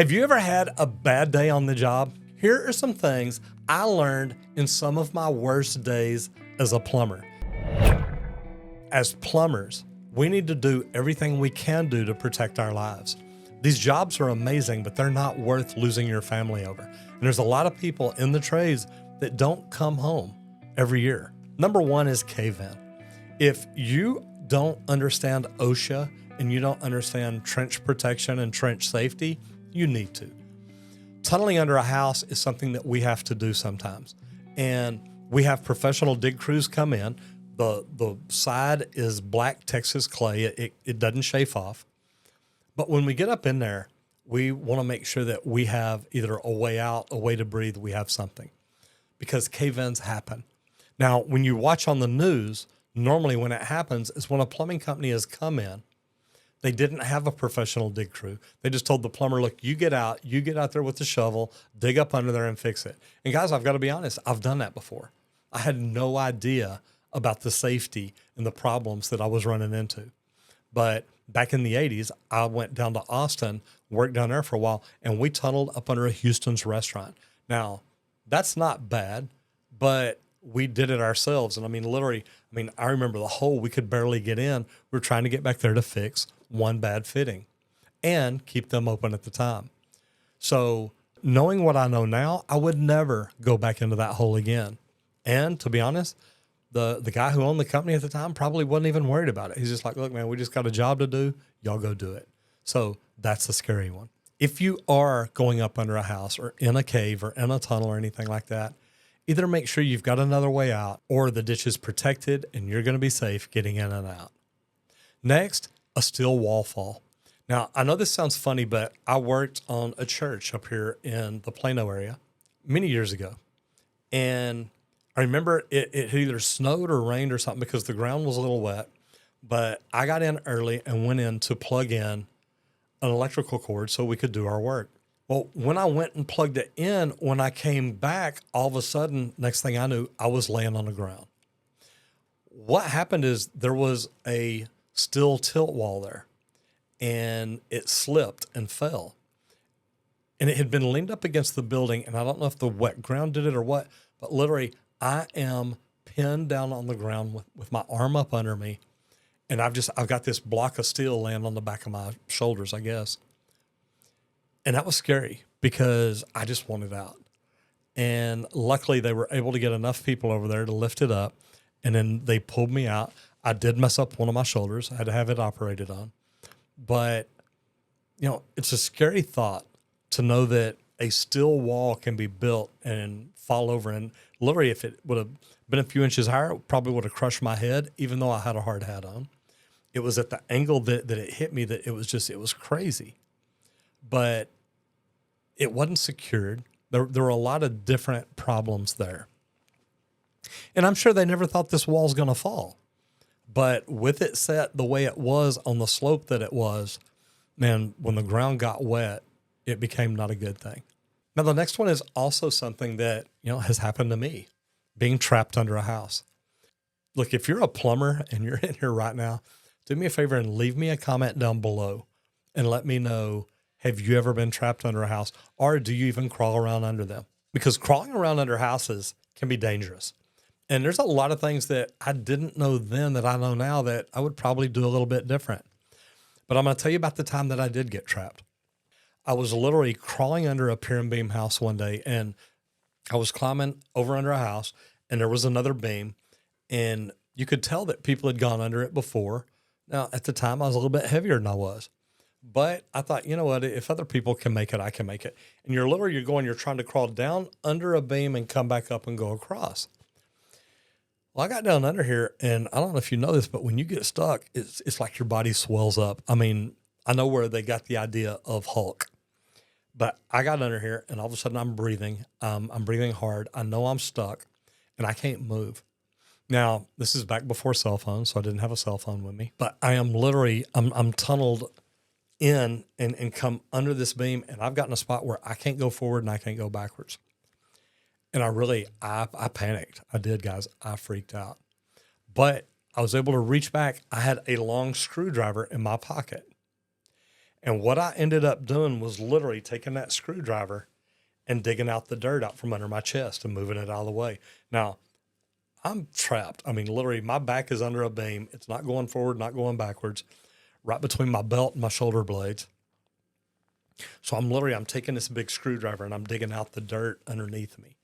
Have you ever had a bad day on the job? Here are some things I learned in some of my worst days as a plumber. As plumbers, we need to do everything we can do to protect our lives. These jobs are amazing, but they're not worth losing your family over. And there's a lot of people in the trades that don't come home every year. Number one is cave-in. If you don't understand OSHA and you don't understand trench protection and trench safety, you need to. Tunneling under a house is something that we have to do sometimes. And we have professional dig crews come in. The side is black Texas clay. It doesn't chafe off. But when we get up in there, we want to make sure that we have either a way out, a way to breathe, we have something. Because cave-ins happen. Now, when you watch on the news, normally when it happens is when a plumbing company has come in. They didn't have a professional dig crew. They just told the plumber, look, you get out there with the shovel, dig up under there and fix it. And guys, I've got to be honest, I've done that before. I had no idea about the safety and the problems that I was running into. But back in the 80s, I went down to Austin, worked down there for a while, and we tunneled up under a Houston's restaurant. Now, that's not bad, but we did it ourselves. And I remember the hole, we could barely get in. We were trying to get back there to fix one bad fitting and keep them open at the time. So knowing what I know now, I would never go back into that hole again. And to be honest, the guy who owned the company at the time probably wasn't even worried about it. He's just like, look, man, we just got a job to do. Y'all go do it. So that's the scary one. If you are going up under a house or in a cave or in a tunnel or anything like that, either make sure you've got another way out or the ditch is protected and you're going to be safe getting in and out. Next, a steel wall fall. Now, I know this sounds funny, but I worked on a church up here in the Plano area many years ago. And I remember it either snowed or rained or something because the ground was a little wet. But I got in early and went in to plug in an electrical cord so we could do our work. Well, when I went and plugged it in, when I came back, all of a sudden, next thing I knew, I was laying on the ground. What happened is there was a steel tilt wall there, and it slipped and fell. And it had been leaned up against the building, and I don't know if the wet ground did it or what, but literally I am pinned down on the ground with my arm up under me, and I've got this block of steel laying on the back of my shoulders, I guess. And that was scary because I just wanted out. And luckily they were able to get enough people over there to lift it up. And then they pulled me out. I did mess up one of my shoulders. I had to have it operated on. But, it's a scary thought to know that a steel wall can be built and fall over. And literally, if it would have been a few inches higher, it probably would have crushed my head, even though I had a hard hat on. It was at the angle that it hit me that it was crazy. But it wasn't secured. There were a lot of different problems there. And I'm sure they never thought this wall's going to fall. But with it set the way it was on the slope that it was, man, when the ground got wet, it became not a good thing. Now, the next one is also something that, has happened to me, being trapped under a house. Look, if you're a plumber and you're in here right now, do me a favor and leave me a comment down below and let me know, have you ever been trapped under a house, or do you even crawl around under them? Because crawling around under houses can be dangerous. And there's a lot of things that I didn't know then that I know now that I would probably do a little bit different. But I'm going to tell you about the time that I did get trapped. I was literally crawling under a pier and beam house one day, and I was climbing over under a house, and there was another beam, and you could tell that people had gone under it before. Now, at the time, I was a little bit heavier than I was. But I thought, you know what, if other people can make it, I can make it. And you're trying to crawl down under a beam and come back up and go across. Well, I got down under here, and I don't know if you know this, but when you get stuck, it's like your body swells up. I mean, I know where they got the idea of Hulk. But I got under here, and all of a sudden I'm breathing. I'm breathing hard. I know I'm stuck, and I can't move. Now, this is back before cell phones, so I didn't have a cell phone with me. But I am literally, I'm tunneled in and come under this beam, and I've gotten a spot where I can't go forward and I can't go backwards. And I panicked. I did, guys. I freaked out. But I was able to reach back. I had a long screwdriver in my pocket. And what I ended up doing was literally taking that screwdriver and digging out the dirt out from under my chest and moving it out of the way. Now, I'm trapped. I mean, literally, my back is under a beam. It's not going forward, not going backwards, right between my belt and my shoulder blades. So I'm taking this big screwdriver and I'm digging out the dirt underneath me.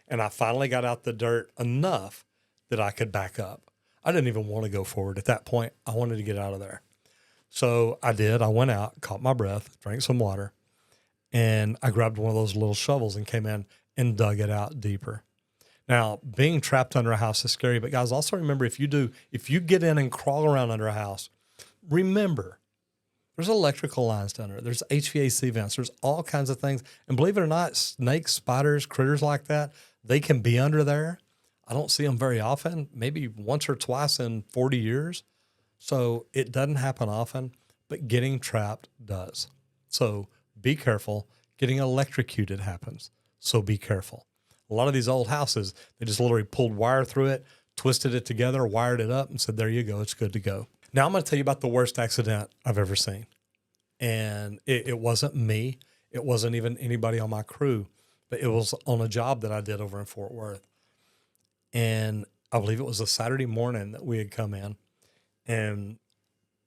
And I finally got out the dirt enough that I could back up. I didn't even want to go forward at that point. I wanted to get out of there. So I did. I went out, caught my breath, drank some water, and I grabbed one of those little shovels and came in and dug it out deeper. Now, being trapped under a house is scary, but guys, also remember, if you get in and crawl around under a house, remember, there's electrical lines down there. There's HVAC vents. There's all kinds of things. And believe it or not, snakes, spiders, critters like that, they can be under there. I don't see them very often, maybe once or twice in 40 years. So it doesn't happen often, but getting trapped does. So be careful. Getting electrocuted happens. So be careful. A lot of these old houses, they just literally pulled wire through it, twisted it together, wired it up, and said, there you go, it's good to go. Now I'm going to tell you about the worst accident I've ever seen. And it wasn't me. It wasn't even anybody on my crew, but it was on a job that I did over in Fort Worth. And I believe it was a Saturday morning that we had come in. And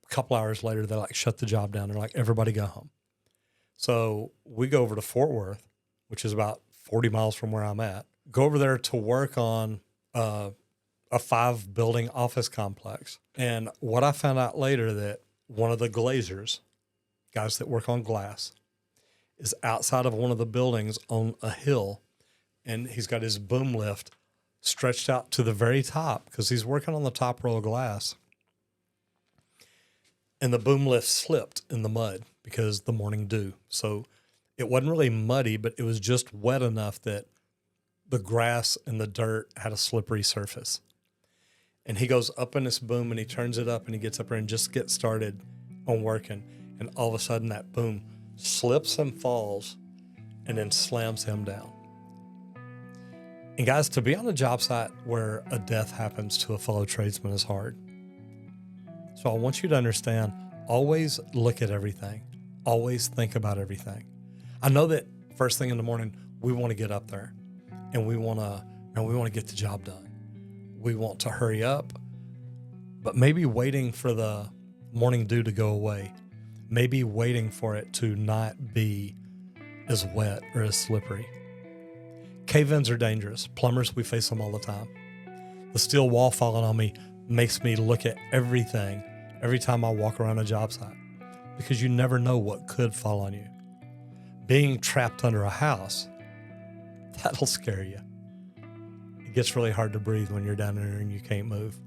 a couple hours later, they like shut the job down. They're like, everybody go home. So we go over to Fort Worth, which is about 40 miles from where I'm at, go over there to work on a 5-building office complex. And what I found out later, that one of the glazers, guys that work on glass, is outside of one of the buildings on a hill, and he's got his boom lift stretched out to the very top because he's working on the top row of glass. And the boom lift slipped in the mud because the morning dew. So it wasn't really muddy, but it was just wet enough that the grass and the dirt had a slippery surface. And he goes up in this boom and he turns it up and he gets up there and just gets started on working. And all of a sudden that boom slips and falls and then slams him down. And guys, to be on a job site where a death happens to a fellow tradesman is hard. So I want you to understand, always look at everything. Always think about everything. I know that first thing in the morning, we want to get up there and we want to get the job done. We want to hurry up, but maybe waiting for the morning dew to go away, maybe waiting for it to not be as wet or as slippery. Cave-ins are dangerous. Plumbers, we face them all the time. The steel wall falling on me makes me look at everything every time I walk around a job site, because you never know what could fall on you. Being trapped under a house, that'll scare you. It gets really hard to breathe when you're down there and you can't move.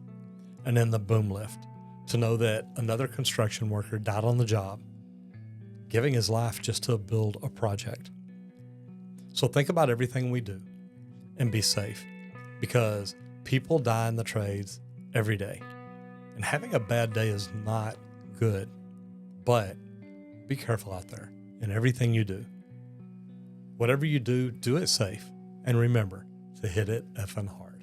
And then the boom lift, to know that another construction worker died on the job, giving his life just to build a project. So think about everything we do and be safe, because people die in the trades every day. And having a bad day is not good, but be careful out there in everything you do. Whatever you do, do it safe. And remember to hit it effing hard.